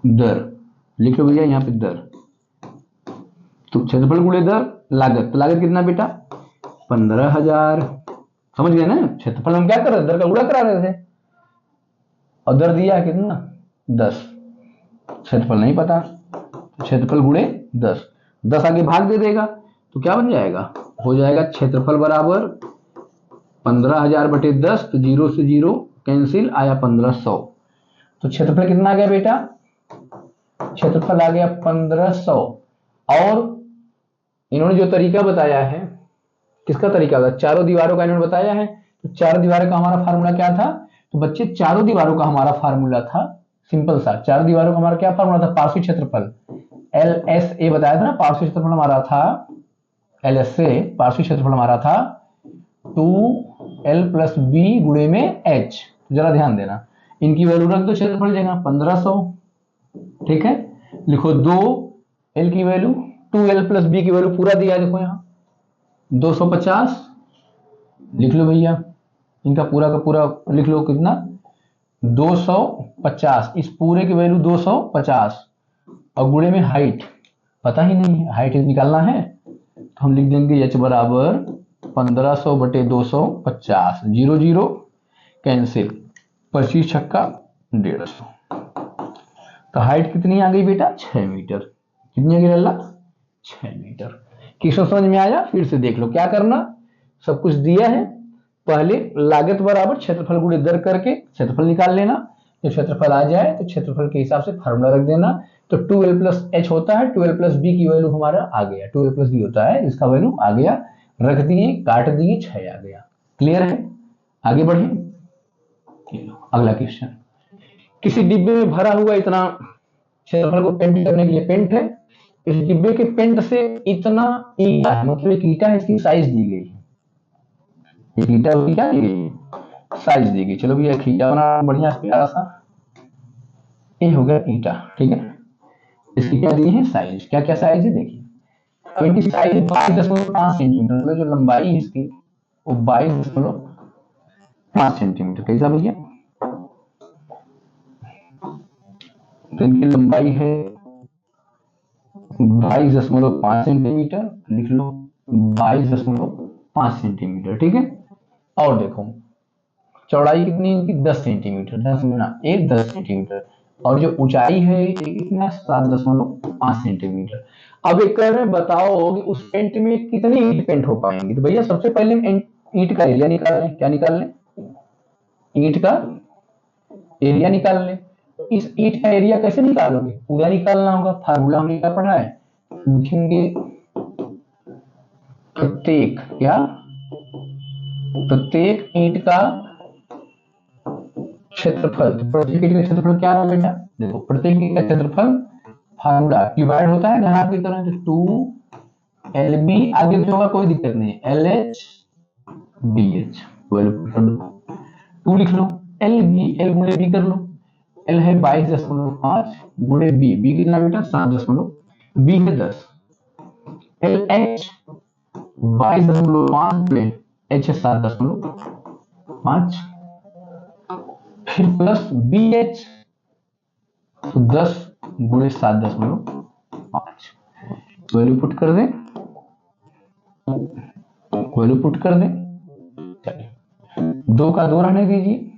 दर लिख लो भैया, यहां पे दर। तो क्षेत्रफल गुणे दर लागत, तो लागत कितना बेटा, 15,000। समझ गए ना, क्षेत्रफल हम क्या कर रहे थे, दर का गुणा करा रहे थे, और दर दिया है कितना 10, क्षेत्रफल नहीं पता, क्षेत्रफल गुणे 10, 10 आगे भाग दे देगा, तो क्या बन जाएगा, हो जाएगा क्षेत्रफल बराबर 15,000 बटे 10, तो 0 से 0 कैंसिल, आया 1500। तो क्षेत्रफल कितना आ गया बेटा, क्षेत्रफल आ गया 1500। और इन्होंने जो तरीका बताया है, किसका तरीका था, चारों दीवारों का इन्होंने बताया है। तो चारों दीवारों का हमारा फार्मूला क्या था, तो बच्चे चारों दीवारों का हमारा फार्मूला था सिंपल सा, चारों दीवारों का हमारा क्या फार्मूला था, पार्श्विक क्षेत्रफल LSA बताया था ना, पार्श्विक क्षेत्रफल हमारा था LSA, पार्श्विक क्षेत्रफल हमारा था 2L प्लस बी गुणे में H। जरा ध्यान देना, इनकी वैल्यू रख दो क्षेत्रफल जगह 1500। ठीक है, लिखो 2L की वैल्यू, 2L प्लस बी की वैल्यू पूरा दिया है, देखो यहां 250 लिख लो भैया, इनका पूरा का पूरा लिख लो, कितना 250, इस पूरे की वैल्यू 250, और गुणे में हाइट पता ही नहीं है, हाइट निकालना है, तो हम लिख देंगे H बराबर 1500 बटे 250, 0 0 कैंसिल, 25 छक्का 150। तो हाइट कितनी आ गई बेटा, 6 मीटर। कितनी आ गई लल्ला, 6 मीटर। किसको समझ में आया, फिर से देख लो, क्या करना, सब कुछ दिया है, पहले लागत बराबर क्षेत्रफल गुणे दर करके क्षेत्रफल निकाल लेना, जब क्षेत्रफल आ जाए तो क्षेत्रफल के हिसाब से फार्मूला रख देना। तो 2L प्लस H होता है, 2L प्लस बी की वैल्यू हमारा आ गया, 2L प्लस बी होता है, इसका वैल्यू आ गया, रख दिए, काट दिए, 6 आ गया। क्लियर है, आगे बढ़े। अगला क्वेश्चन, किसी डिब्बे में भरा हुआ इतना क्षेत्रफल को पेंट करने के लिए पेंट है, इस डिब्बे के पेंट से इतना ईटा है, मतलब एक ईटा है, इसकी साइज दी गई है, एक ईटा की क्या दी गई, साइज दी गई। चलो भैया, एक ईटा बना बढ़िया प्यारा सा, ये हो गया ईटा। ठीक है, इसकी क्या दी है, साइज, क्या क्या साइज है देखिए, तो इनकी साइज 22.5 सेंटीमीटर, मतलब जो लंबाई है इसकी वो 22.5 सेंटीमीटर। कैसा भैया, तो इनकी लंबाई है 22.5 सेंटीमीटर, लिख लो 22.5 सेंटीमीटर। ठीक है, और देखो चौड़ाई कितनी इनकी 10 सेंटीमीटर, 10 गुना 1 10 सेंटीमीटर, और जो ऊंचाई है कितना 7.5 सेंटीमीटर। अब एक कह रहे बताओ कि उस पेंट में कितनी ईंट पेंट हो पाएंगी, तो भैया सबसे पहले ईंट का एरिया निकाल लें। क्या निकाल लें, ईंट का एरिया निकाल लें। तो इस ईंट का एरिया कैसे निकालोगे, पूरा निकालना होगा, फार्मूला हमने क्या पढ़ा है, लिखेंगे प्रत्येक, क्या प्रत्येक ईंट का क्षेत्रफल, प्रत्येक ईंट का क्षेत्रफल क्या है बेटा, देखो प्रत्येक ईंट का क्षेत्रफल फार्मूला डिवाइड होता है घनाभ की तरह, तो 2LB आगे जो होगा कोई दिक्कत नहीं, LHBH 2 लिख लो, LB L गुणे B कर लो, L है 22.5 गुणे B कितना बेटा 7, B है 10, LH 22.5 गुणे H है 7.5, फिर प्लस BH तो 10 गुणे 7.5, वैल्यू पुट कर दें, वैल्यू पुट कर दें। चलिए 2 का 2 रहने दीजिए,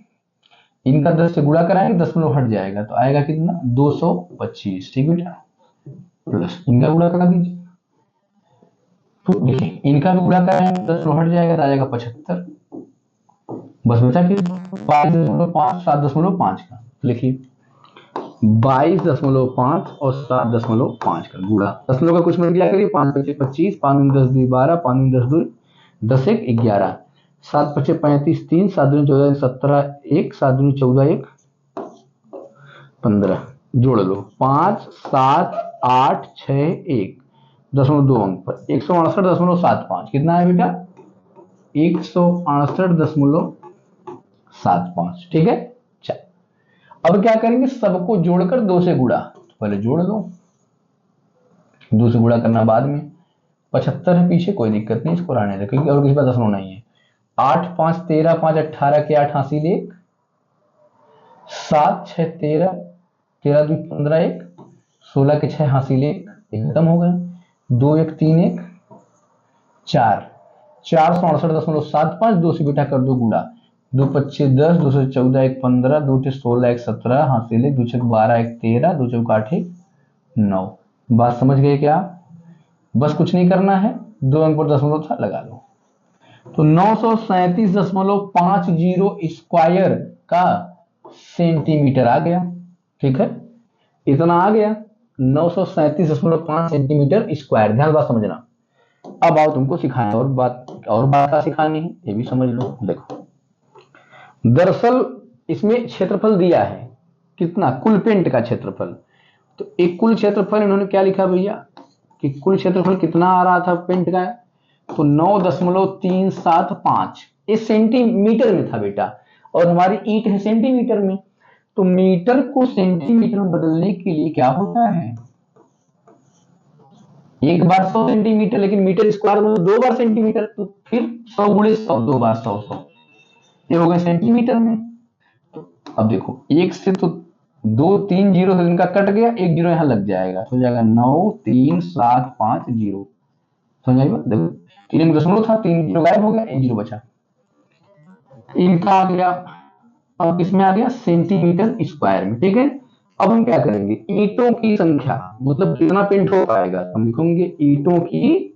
इनका 10 से गुणा कराएंगे, दशमलव हट जाएगा तो आएगा कितना 225, ठीक बेटा, प्लस इनका गुणा करा दीजिए, तो देखिए इनका भी गुणा कराएंगे, दशमलव हट जाएगा तो आ जाएगा 75, बस बचा कि 22.5 7.5 का लिखिए, 22.5 और 7.5 का गुणा, दशमलव का कुछ मल्टीप्लाई करिए, 5 × 5 = 25, 5 × 10 = 12, 5 × 10 = 10 1 11, 7 × 5 = 35, 3 7 × 14 = 17, 1 7 × 14 1 15, जोड़ लो 5 7 8 6 1 दशमलव 2 अंक पर 168.75, कितना है बेटा 168.75, ठीक है। चल अब क्या करेंगे, सबको जोड़कर 2 से गुणा, तो पहले जोड़ लो, 2 से गुणा करना बाद में, 75 है पीछे कोई दिक्कत नहीं, इसको रहने दे क्योंकि और किसी पास दशमलव नहीं है, 8 5 13 5 18 के 8 हासिल 1, 7 6 13 13 2 15 1, 16 के 6 हासिल 1, खत्म हो गए, 2 1 3 1 4 468.75, 2 से बेटा कर दो गुणा, 2 25 10, 2 से 14 1 15, 2 से 16 1 17 हासिल 1, 2 से 12 1 13, 2 से 8 1 9, बात समझ गए क्या, बस कुछ नहीं करना है, 2 अंक पर दशमलव था लगा लो, तो 937.50 स्क्वायर का सेंटीमीटर आ गया, ठीक है, इतना आ गया 937.5 सेंटीमीटर स्क्वायर, ध्यान बात समझना। अब आओ तुमको सिखाएं और बात सिखानी है, ये भी समझ लो। देखो दरअसल इसमें क्षेत्रफल दिया है कितना, कुल पेंट का क्षेत्रफल, तो एक कुल क्षेत्रफल इन्होंने क्या लिखा भैया कि कुल क्षेत्रफल कितना आ रहा था पेंट का, तो 9.375, ये सेंटीमीटर में था बेटा, और हमारी ईंट है सेंटीमीटर में, तो मीटर को सेंटीमीटर में बदलने के लिए क्या होता है, एक बार 100 सेंटीमीटर, लेकिन मीटर स्क्वायर में 2 बार सेंटीमीटर, तो फिर 100 × 100 2 बार 100 100, ये हो गया सेंटीमीटर में। अब देखो एक से तो 2 3 जीरो से इनका कट गया, एक जीरो यहाँ लग जाएगा, तो हो जाएगा 93750, समझ आई बात, देखो 3 दशमलव था, 3 जीरो गायब हो गया, 1 जीरो बचा, इनका आ गया, अब किसमें आ गया सेंटीमीटर स्क्वायर में, ठीक है। अब हम क्या करेंगे, ईंटों की संख्या मतलब कितना पेंट हो पाएगा, हम लिखेंगे ईंटों की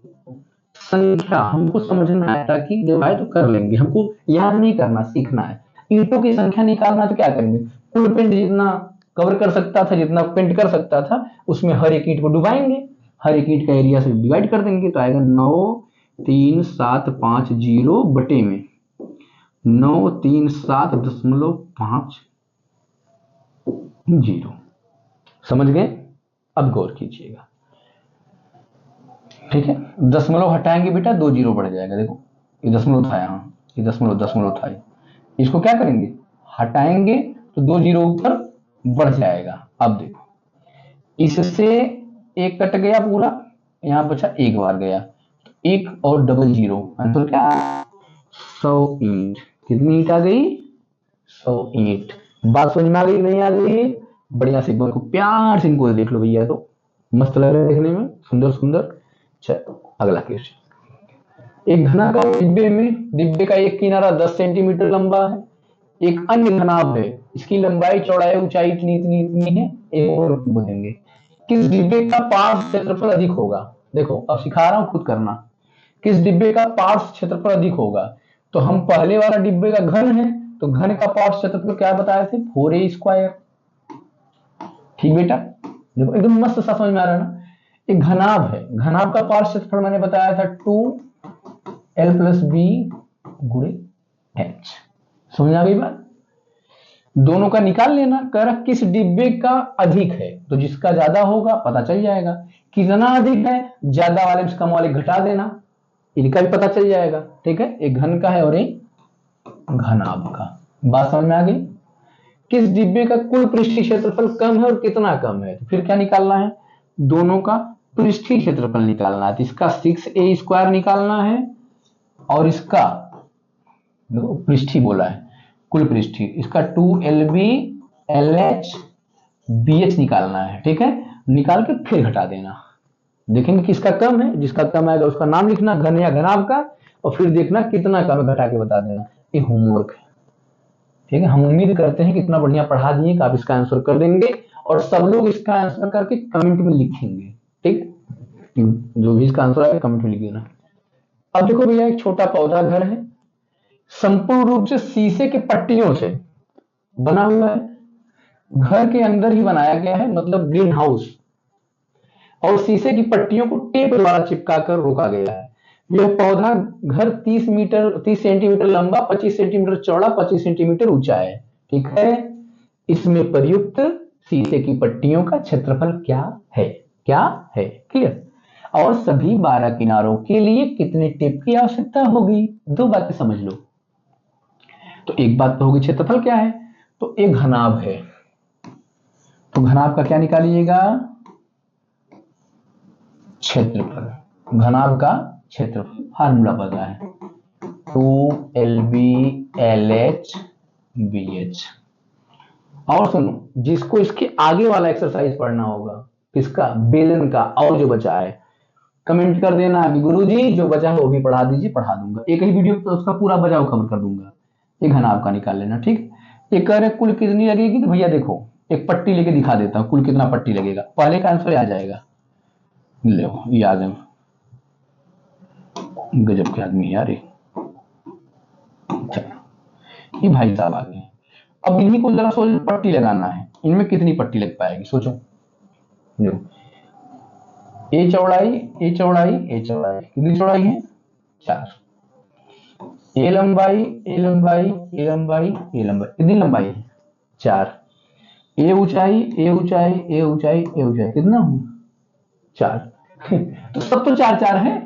संख्या, हमको समझना है ताकि जब आए तो कर लेंगे, हमको याद नहीं करना, सीखना है। ईंटों की संख्या निकालना तो क्या करेंगे, कुल पेंट जितना कवर कर सकता था, जितना पेंट कर सकता था, उसमें हर एक ईंट को डुबाएंगे, हर एक ईंट का एरिया से डिवाइड कर देंगे, तो आएगा 93750 बटे में 937.50, समझ गए। अब गौर कीजिएगा, ठीक है, दशमलव हटाएंगे बेटा 2 जीरो बढ़ जाएगा, देखो ये दशमलव था, यहाँ ये दशमलव था, इसको क्या करेंगे हटाएंगे तो 2 जीरो ऊपर बढ़ जाएगा। अब देखो इससे एक कट गया पूरा, यहाँ बचा एक बार गया, एक और डबल जीरो, आंसर क्या 100 ईंट, कितनी ईंट आ गई 100 ईंट। बात समझ में आ गई नहीं आ गई, बढ़िया से को प्यार से इनको देख लो भैया, तो मस्त लग रहा है देखने में, सुंदर सुंदर। चलो अगला क्वेश्चन, एक घनाकार डिब्बे में, डिब्बे का एक किनारा 10 सेंटीमीटर लंबा है, एक अन्य घनाभ है, इसकी लंबाई चौड़ाई ऊंचाई इतनी इतनी इतनी है, एक और बोलेंगे, किस डिब्बे का पार्श्व क्षेत्रफल अधिक होगा। देखो अब सिखा रहा हूं खुद करना, किस डिब्बे का पार्श्व क्षेत्रफल अधिक होगा, तो हम पहले वाला डिब्बे का घन है, तो घन का पार्श्व क्षेत्रफल क्या बताए थे 4a², ठीक बेटा, देखो एकदम मस्त सा समझ में आ रहा है ना। एक घनाभ है, घनाभ का पार्श्व क्षेत्रफल मैंने बताया था 2l + b × h, समझ आ गई बात। दोनों का निकाल लेना। कह रहा किस डिब्बे का अधिक है, तो जिसका ज्यादा होगा पता चल जाएगा। कितना अधिक है, ज्यादा वाले में कम वाले घटा देना, इनका भी पता चल जाएगा। ठीक है, एक घन का है और एक घनाभ का। बात समझ में आ गई। किस डिब्बे का कुल पृष्ठीय क्षेत्रफल कम है और कितना कम है, तो फिर क्या निकालना है, दोनों का पृष्ठीय क्षेत्रफल निकालना है। तो इसका 6a² निकालना है और इसका पृष्ठीय बोला है, कुल पृष्ठीय, इसका 2lb LH BH निकालना है। ठीक है, निकाल के फिर घटा देना, देखेंगे किसका कम है, जिसका कम आएगा उसका नाम लिखना, घन या घनाभ का, और फिर देखना कितना कम है, घटा के बता देना। ये होमवर्क है। ठीक है, हम उम्मीद करते हैं कि इतना बढ़िया पढ़ा दिए कि आप इसका आंसर कर देंगे और सब लोग इसका आंसर करके कमेंट में लिखेंगे। ठीक, जो भी इसका आंसर आएगा कमेंट में लिख देना। अब देखो भैया, एक छोटा पौधा घर है, संपूर्ण रूप से शीशे के पट्टियों से बना हुआ है, घर के अंदर ही बनाया गया है, मतलब ग्रीन हाउस, और शीशे की पट्टियों को टेप द्वारा चिपका कर रोका गया है। यह पौधा घर 30 सेंटीमीटर लंबा, 25 सेंटीमीटर चौड़ा, 25 सेंटीमीटर ऊंचा है। ठीक है, इसमें प्रयुक्त शीशे की पट्टियों का क्षेत्रफल क्या है, क्या है, क्लियर। और सभी 12 किनारों के लिए कितने टेप की आवश्यकता होगी, दो बातें समझ लो। तो एक बात तो होगी क्षेत्रफल क्या है, तो एक घनाभ है, तो घनाभ का क्या निकालिएगा, क्षेत्रफल। घनाभ का क्षेत्रफल फार्मूला पता है, 2lb LH BH। और सुनो, जिसको इसके आगे वाला एक्सरसाइज पढ़ना होगा, किसका, बेलन का, और जो बचा है कमेंट कर देना कि गुरुजी जो बचा है वो भी पढ़ा दीजिए, पढ़ा दूंगा। एक ही वीडियो तो उसका पूरा बचाव कवर कर दूंगा। ये घनाभ का निकाल लेना। ठीक, ये कह रहे कुल कितनी लगेगी, तो भैया देखो एक पट्टी लेके दिखा देता हूँ, कुल कितना पट्टी लगेगा, पहले का आंसर आ जाएगा। लो, याद है, गजब के आदमी यार ये भाई साहब आ गए। अब इन्हीं को जरा सोच, पट्टी लगाना है, इनमें कितनी पट्टी लग पाएगी सोचो। जो ए चौड़ाई, ए चौड़ाई, ए चौड़ाई, कितनी चौड़ाई है, 4। ए लंबाई, ए लंबाई, ए लंबाई, ए लंबाई, कितनी लंबाई है, 4। ए ऊंचाई, ए ऊंचाई, ए ऊंचाई, ए ऊंचाई, कितना 4। तो सब तो 4 है,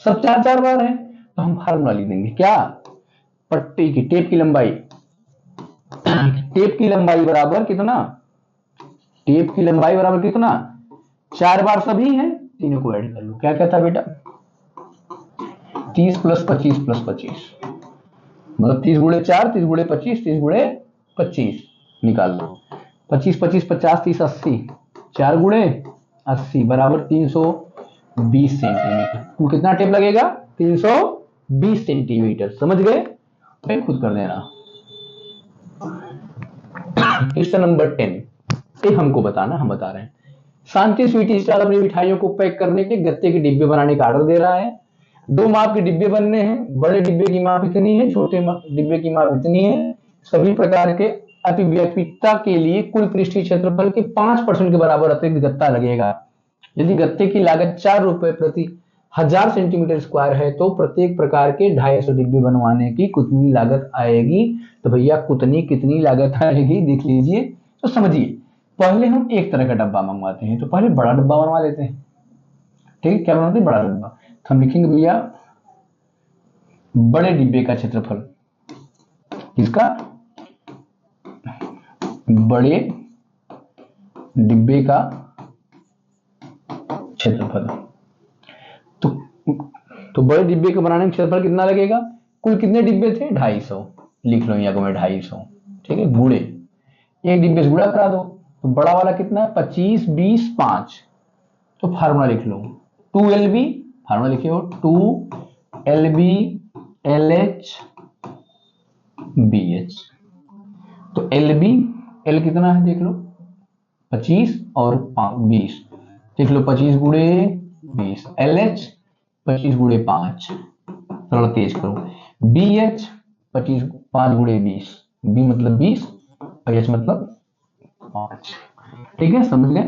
सब 4 बार है, तो हम फार्मूला लिख देंगे क्या, पट्टी की, टेप की लंबाई, टेप की लंबाई बराबर कितना, टेप की लंबाई बराबर कितना, 4 बार सभी है, तीनों को ऐड कर लो। क्या कहता बेटा, 30 + 25 + 25, मतलब 30 × 4, 30 × 25, 30 × 25 निकाल लो। 25 25 50 30 80, 4 × 80 बराबर 320 सेंटीमीटर। तो कितना टेप लगेगा, 320 सेंटीमीटर। समझ गए, तो खुद कर देना। क्वेश्चन नंबर 10, ये हमको बताना, हम बता रहे हैं। शांति स्वीटी स्टार अपनी मिठाइयों को पैक करने के गत्ते के डिब्बे बनाने का ऑर्डर दे रहा है। 2 माप के डिब्बे बनने हैं, बड़े डिब्बे की माप इतनी है, छोटे डिब्बे की माप इतनी है। सभी प्रकार के अतिव्यापीता के लिए कुल पृष्ठीय क्षेत्रफल के 5% के बराबर अतिरिक्त गत्ता लगेगा। यदि गत्ते की लागत 4 रुपए प्रति 1000 सेंटीमीटर स्क्वायर है, तो प्रत्येक प्रकार के 250 डिब्बे बनवाने की कितनी लागत आएगी। तो भैया कितनी लागत आएगी देख लीजिए, तो समझिए। पहले हम एक तरह का डब्बा मंगवाते हैं, तो पहले बड़ा डब्बा बनवा लेते हैं। ठीक, क्या बनाते हैं, बड़ा डब्बा। तो हम लिखेंगे भैया बड़े डिब्बे का क्षेत्रफल, किसका, बड़े डिब्बे का क्षेत्रफल। तो बड़े डिब्बे को बनाने में क्षेत्रफल कितना लगेगा, कुल कितने डिब्बे थे, 250, लिख लो यहाँ को मैं 250। ठीक है, गुणे, एक डिब्बे से गुणा करा दो, तो बड़ा वाला कितना है, 25 20 5। तो फार्मूला लिख लो, 2lb, फार्मूला लिखे हो 2lb LH BH। तो lb, l कितना है देख लो, 25 और 20, देख लो 25 × 20, LH 25 × 5, थोड़ा तेज करो, BH 25 5 × 20, B मतलब 20 और H मतलब 5। ठीक है, समझ गए।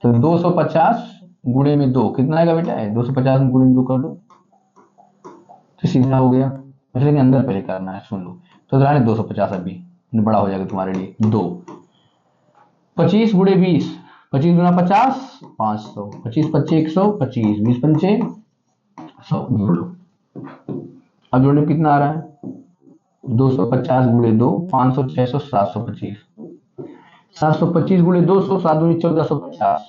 तो 250 गुणे में 2 कितना आएगा बेटा, 250 में गुणे में 2 कर दो तो सीधा हो गया। लेकिन अंदर पहले करना है, सुन लो। तो 250 अभी बड़ा हो जाएगा तुम्हारे लिए 2। 25 गुणे 20, 25 गुना 50 500, 25 25 100, 25 20 पंचे 100 जोड़ लो। अब जोड़ने में कितना आ रहा है 250 गुणे 2 500 600 725, 725 गुणे 200 7 दूनी 1450,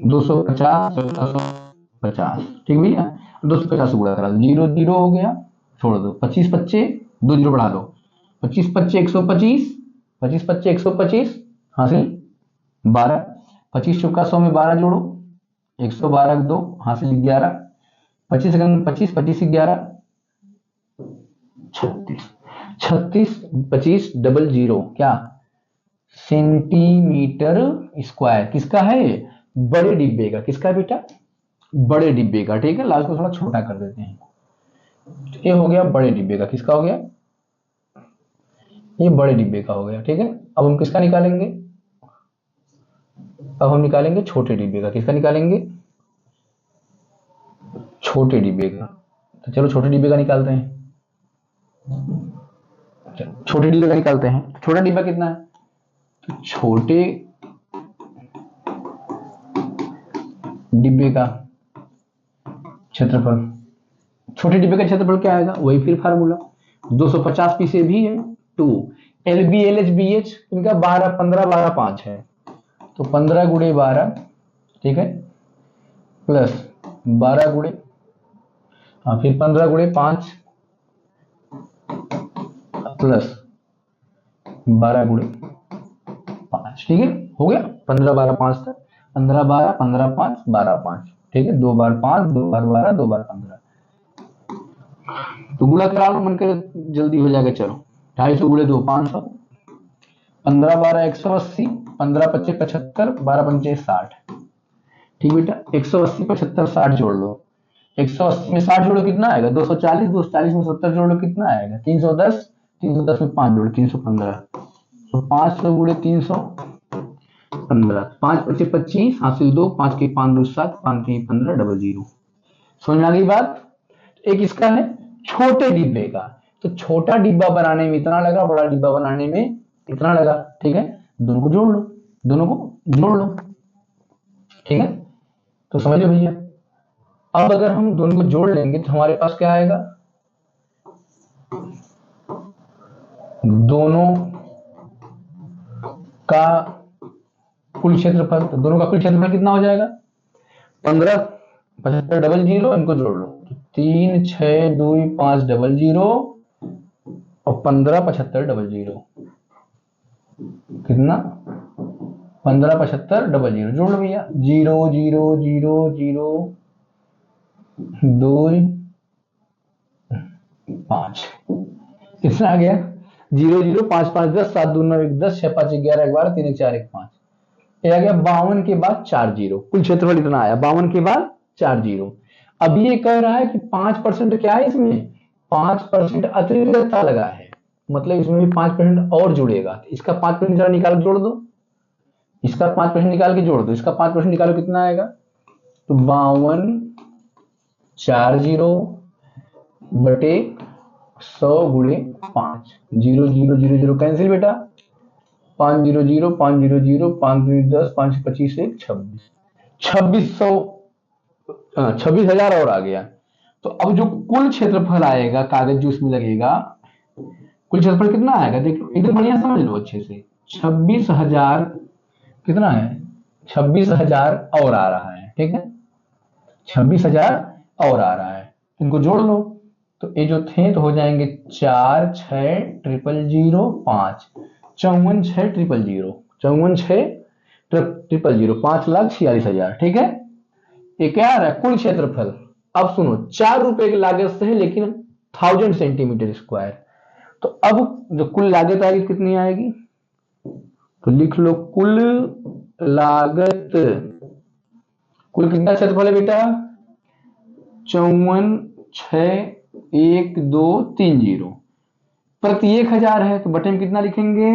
250 1450 ठीक भैया। 250 गुणा करा 0 0 हो गया, छोड़ दो 25 25 2 0 बढ़ा दो 25 25 125, 25 25 125 हासिल 12, 25 चौका 100 में 12 जोड़ो 112 2 हासिल 11, 25 25 25 11 36, 36 25 00 क्या सेंटीमीटर स्क्वायर। किसका है बड़े डिब्बे का। किसका बेटा बड़े डिब्बे का। ठीक है, लास्ट को थोड़ा छोटा कर देते हैं। ये हो गया बड़े डिब्बे का। किसका हो गया ये बड़े डिब्बे का हो गया। ठीक है, अब हम किसका निकालेंगे, अब हम निकालेंगे छोटे डिब्बे का। किसका निकालेंगे छोटे डिब्बे का। तो चलो छोटे डिब्बे का निकालते हैं, छोटे डिब्बे का निकालते हैं। छोटा डिब्बा कितना है तो छोटे डिब्बे का क्षेत्रफल, छोटे डिब्बे का क्षेत्रफल क्या आएगा वही फिर फार्मूला 250 पीछे भी है 2 L B L H B H इनका 12 15 12 5 है तो 15 गुणे 12 ठीक है प्लस 12 गुणे फिर 15 गुणे 5 प्लस 12 गुणे 5 ठीक है हो गया 15 12 5 तक 15 12 15 5 12 5 ठीक है 2 बार 5 2 बार 12 2 बार 15 तो गुणा करा लो मन कर जल्दी हो जाएगा। चलो 250 गुणे 2 500 15 12 180 15 25 75 12 पंचे 60 ठीक बेटा 180 75 60 जोड़ लो 180 में 60 जोड़ो कितना आएगा 240 240 में 70 जोड़ो कितना आएगा 310 310 में 5 जोड़ो 315 तो 500 गुणे 315 5 25 25 हासिल 2 5 के 5 2 7 5 के 15 00 समझ में आ गई बात। एक इसका है छोटे डिब्बे का तो छोटा डिब्बा बनाने में इतना लगा बड़ा डिब्बा बनाने में इतना लगा ठीक है दोनों को जोड़ लो दोनों को जोड़ लो ठीक है तो समझ लो भैया। अब अगर हम दोनों को जोड़ लेंगे तो हमारे पास क्या आएगा दोनों का कुल क्षेत्रफल। तो दोनों का कुल क्षेत्रफल कितना हो जाएगा 15 75 00 इनको जोड़ लो 3 6 2 5 00 और 15 75 00 कितना 15 75 00 जोड़ लो भैया 0 0 0 0 2 5 कितना आ गया 0 0 5 5 10 7 2 9 1 10 6 5 11 12 3 1 4 1 5 ये आ गया 52 के बाद 4 0 कुल क्षेत्रफल इतना आया 52 के बाद 4 0। अब ये कह रहा है कि 5% क्या है इसमें 5% अतिरिक्त लगा है मतलब इसमें भी 5% और जुड़ेगा इसका 5% जरा निकाल जोड़ दो इसका 5% निकाल के जोड़ दो इसका 5% निकालो कितना आएगा तो 52 4 0 बटे 100 गुणे 5 0 0 0 0 कैंसिल बेटा 5 0 0 5 0 0 5 10 5 25 1 26 26,000 और आ गया। तो अब जो कुल क्षेत्रफल आएगा कागज जो उसमें लगेगा कुल क्षेत्रफल कितना आएगा देखो इधर बढ़िया समझ लो अच्छे से 26,000 कितना है 26,000 और आ रहा है ठीक है 26,000 और आ रहा है इनको जोड़ लो तो ये जो थे तो हो जाएंगे 4 6 000 5 54 6 000 54 6 000 5,46,000 ठीक है। ये क्या आ रहा है कुल क्षेत्रफल। अब सुनो 4 रुपए की लागत से है लेकिन 1000 सेंटीमीटर स्क्वायर तो अब जो कुल लागत आएगी कितनी आएगी तो लिख लो कुल लागत कुल कितना क्षेत्रफल है बेटा 54 6 1 2 3 0 प्रति 1000 है तो बटे में कितना लिखेंगे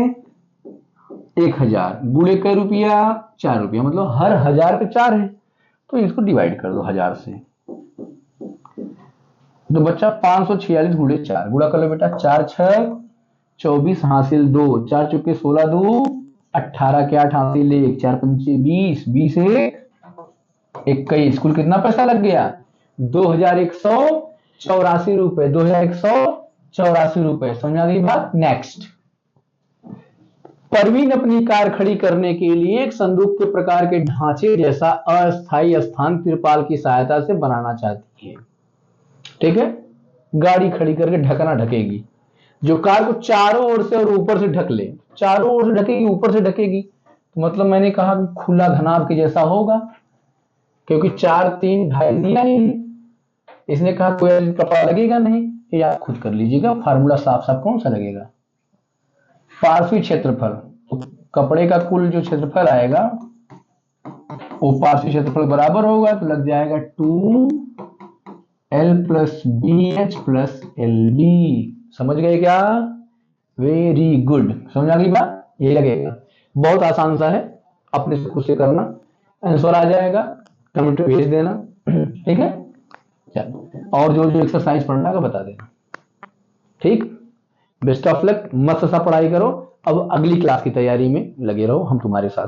1000 गुणे कै रुपया 4 रुपया मतलब हर 1000 पे 4 है तो इसको डिवाइड कर दो 1000 से तो बच्चा 546 गुणे 4 गुणा कर लो बेटा 4 6 24 हासिल 2, 4 चुके 16 2 18 के 8 हासिल 1, 4 पंचे 20, 20 1 21, कुल कितना पैसा लग गया? 2184 रुपए, 2184 रुपए। समझ आ गई बात? नेक्स्ट, परवीन अपनी कार खड़ी करने के लिए एक संदूक के प्रकार के ढांचे जैसा अस्थायी स्थान तिरपाल की सहायता से बनाना चाहती है। ठीक है, गाड़ी खड़ी करके ढकना ढकेगी, जो कार को चारों ओर से और ऊपर से ढक ले। चारों ओर से ढकेगी, ऊपर से ढकेगी, तो मतलब मैंने कहा कि खुला घनाभ के जैसा होगा, क्योंकि 4 3 ढाई दिया ही। इसने कहा कोई कपड़ा लगेगा नहीं, ये आप खुद कर लीजिएगा, फार्मूला साफ साफ कौन सा लगेगा। पार्श्विक क्षेत्रफल, तो कपड़े का कुल जो क्षेत्रफल आएगा वो पार्श्विक क्षेत्रफल बराबर होगा, तो लग जाएगा 2L + BH + LB। समझ गए क्या? वेरी गुड, समझ आ गई बात? यही लगेगा, बहुत आसान सा है, अपने से खुद से करना, आंसर आ जाएगा, कमेंट में भेज देना। ठीक है, चलो, और जो जो एक्सरसाइज पढ़ना का बता देना। ठीक, बेस्ट ऑफ लक, मस्त सा पढ़ाई करो। अब अगली क्लास की तैयारी में लगे रहो, हम तुम्हारे साथ।